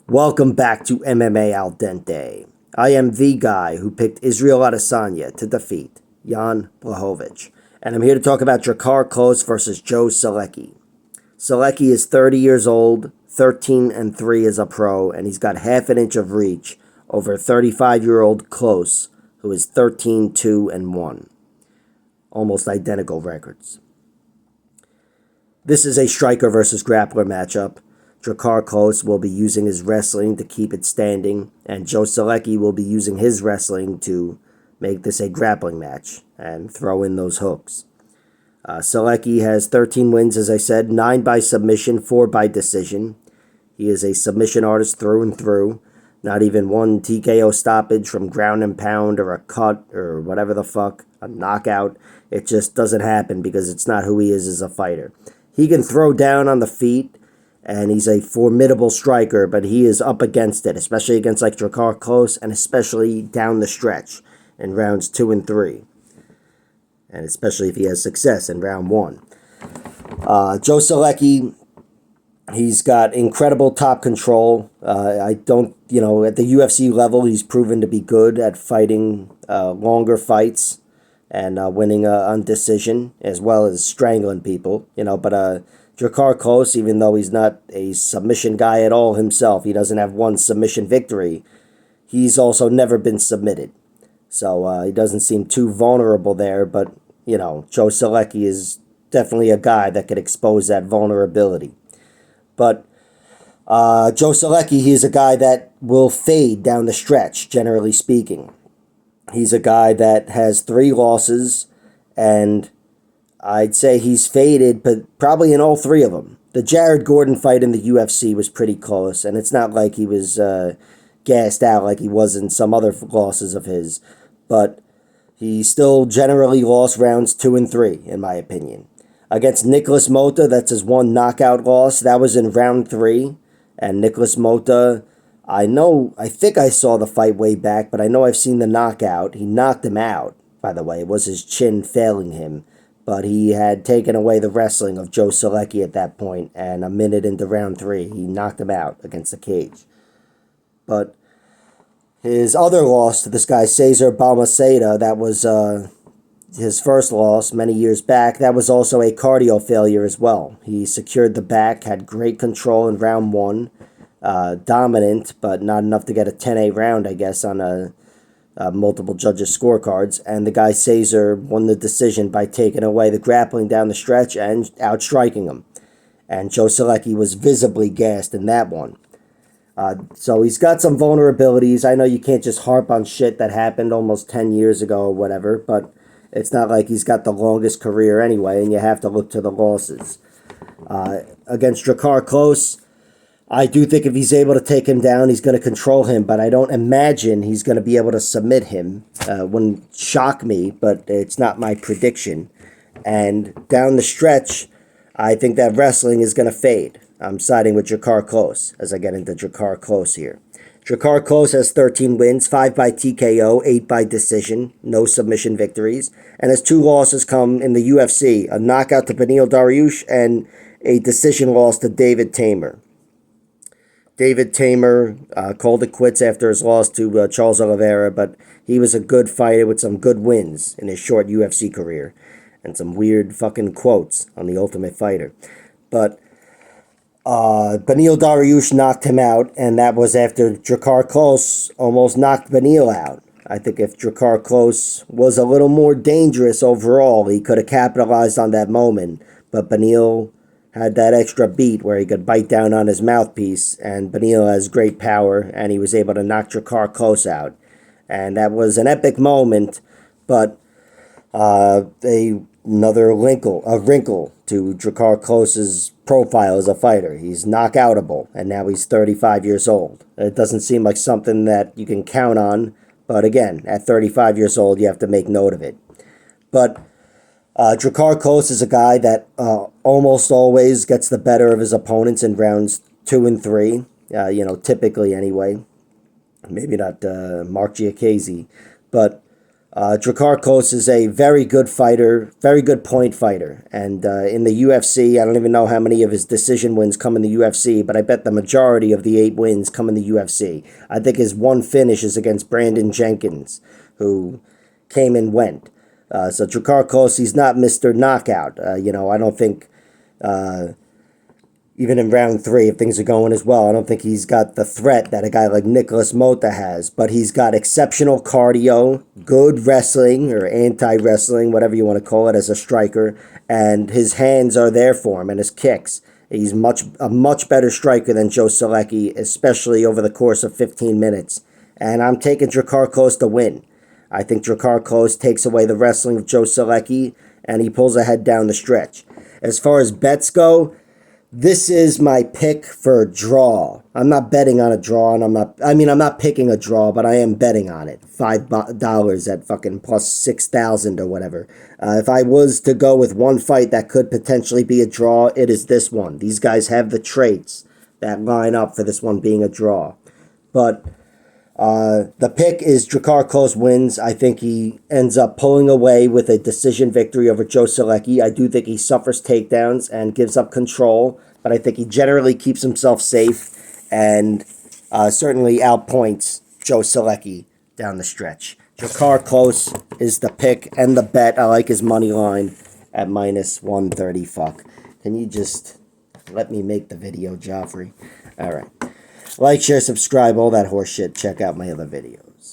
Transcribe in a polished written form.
Welcome back to MMA Al Dente. I am the guy who picked Israel Adesanya to defeat Jan Blachowicz, and I'm here to talk about Drakkar Klose versus Joe Solecki. Solecki is 30 years old, 13-3 as a pro, and he's got half an inch of reach over 35-year-old Klose, who is 13-2-1. Almost identical records. This is a striker versus grappler matchup. Drakkar Klose will be using his wrestling to keep it standing, and Joe Solecki will be using his wrestling to make this a grappling match and throw in those hooks. Solecki has 13 wins, as I said, 9 by submission, 4 by decision. He is a submission artist through and through. Not even one TKO stoppage from ground and pound or a cut or whatever the fuck, a knockout. It just doesn't happen because it's not who he is as a fighter. He can throw down on the feet, and he's a formidable striker, but he is up against it, especially against like Drakkar Klose, and especially down the stretch in rounds 2 and 3. And especially if he has success in round 1. Joe Solecki, he's got incredible top control. At the UFC level, he's proven to be good at fighting longer fights and winning on decision, as well as strangling people, but Drakkar Klose, even though he's not a submission guy at all himself, he doesn't have one submission victory, he's also never been submitted. So he doesn't seem too vulnerable there, but, Joe Solecki is definitely a guy that could expose that vulnerability. But Joe Solecki, he's a guy that will fade down the stretch, generally speaking. He's a guy that has 3 losses, and I'd say he's faded, but probably in all 3 of them. The Jared Gordon fight in the UFC was pretty close, and it's not like he was gassed out like he was in some other losses of his. But he still generally lost rounds 2 and 3, in my opinion. Against Nicholas Mota, that's his one knockout loss. That was in round 3, and Nicholas Mota, I think I saw the fight way back, but I know I've seen the knockout. He knocked him out, by the way. It was his chin failing him. But he had taken away the wrestling of Joe Solecki at that point, and a minute into round 3, he knocked him out against the cage. But his other loss to this guy, Cesar Balmaceda, that was his first loss many years back. That was also a cardio failure as well. He secured the back, had great control in round 1, dominant, but not enough to get a 10-8 round, I guess, on multiple judges' scorecards, and the guy Cesar won the decision by taking away the grappling down the stretch and outstriking him. And Joe Solecki was visibly gassed in that one. So he's got some vulnerabilities. I know you can't just harp on shit that happened almost 10 years ago or whatever, but it's not like he's got the longest career anyway, and you have to look to the losses. Against Drakkar Klose, I do think if he's able to take him down, he's going to control him, but I don't imagine he's going to be able to submit him. Wouldn't shock me, but it's not my prediction. And down the stretch, I think that wrestling is going to fade. I'm siding with Drakkar Klose as I get into Drakkar Klose here. Drakkar Klose has 13 wins, 5 by TKO, 8 by decision, no submission victories, and his 2 losses come in the UFC, a knockout to Beneil Dariush and a decision loss to David Tamer. David Tamer called it quits after his loss to Charles Oliveira, but he was a good fighter with some good wins in his short UFC career and some weird fucking quotes on The Ultimate Fighter. But Beneil Dariush knocked him out, and that was after Drakkar Klose almost knocked Beneil out. I think if Drakkar Klose was a little more dangerous overall, he could have capitalized on that moment, but Beneil had that extra beat where he could bite down on his mouthpiece, and Beneil has great power, and he was able to knock Drakkar Klose out. And that was an epic moment, but another wrinkle to Drakkar Klose's profile as a fighter. He's knockoutable, and now he's 35 years old. It doesn't seem like something that you can count on, but again, at 35 years old, you have to make note of it. But Drakkar Klose is a guy that almost always gets the better of his opponents in rounds 2 and 3, typically anyway. Maybe not Mark Giacchese, but Drakkar Klose is a very good fighter, very good point fighter. And in the UFC, I don't even know how many of his decision wins come in the UFC, but I bet the majority of the 8 wins come in the UFC. I think his one finish is against Brandon Jenkins, who came and went. So Drakkar Klose, he's not Mr. Knockout. I don't think, even in round 3, if things are going as well, I don't think he's got the threat that a guy like Nicholas Mota has. But he's got exceptional cardio, good wrestling or anti-wrestling, whatever you want to call it, as a striker. And his hands are there for him and his kicks. He's a much better striker than Joe Solecki, especially over the course of 15 minutes. And I'm taking Drakkar Klose to win. I think Drakkar Klose takes away the wrestling of Joe Solecki, and he pulls ahead down the stretch. As far as bets go, this is my pick for a draw. I'm not betting on a draw, and I'm not picking a draw, but I am betting on it. $5 at fucking plus 6,000 or whatever. If I was to go with one fight that could potentially be a draw, it is this one. These guys have the traits that line up for this one being a draw. But the pick is Drakkar Klose wins. I think he ends up pulling away with a decision victory over Joe Solecki. I do think he suffers takedowns and gives up control, but I think he generally keeps himself safe and certainly outpoints Joe Solecki down the stretch. Drakkar Klose is the pick and the bet. I like his money line at minus 130. Fuck. Can you just let me make the video, Joffrey? All right. Like, share, subscribe, all that horse shit. Check out my other videos.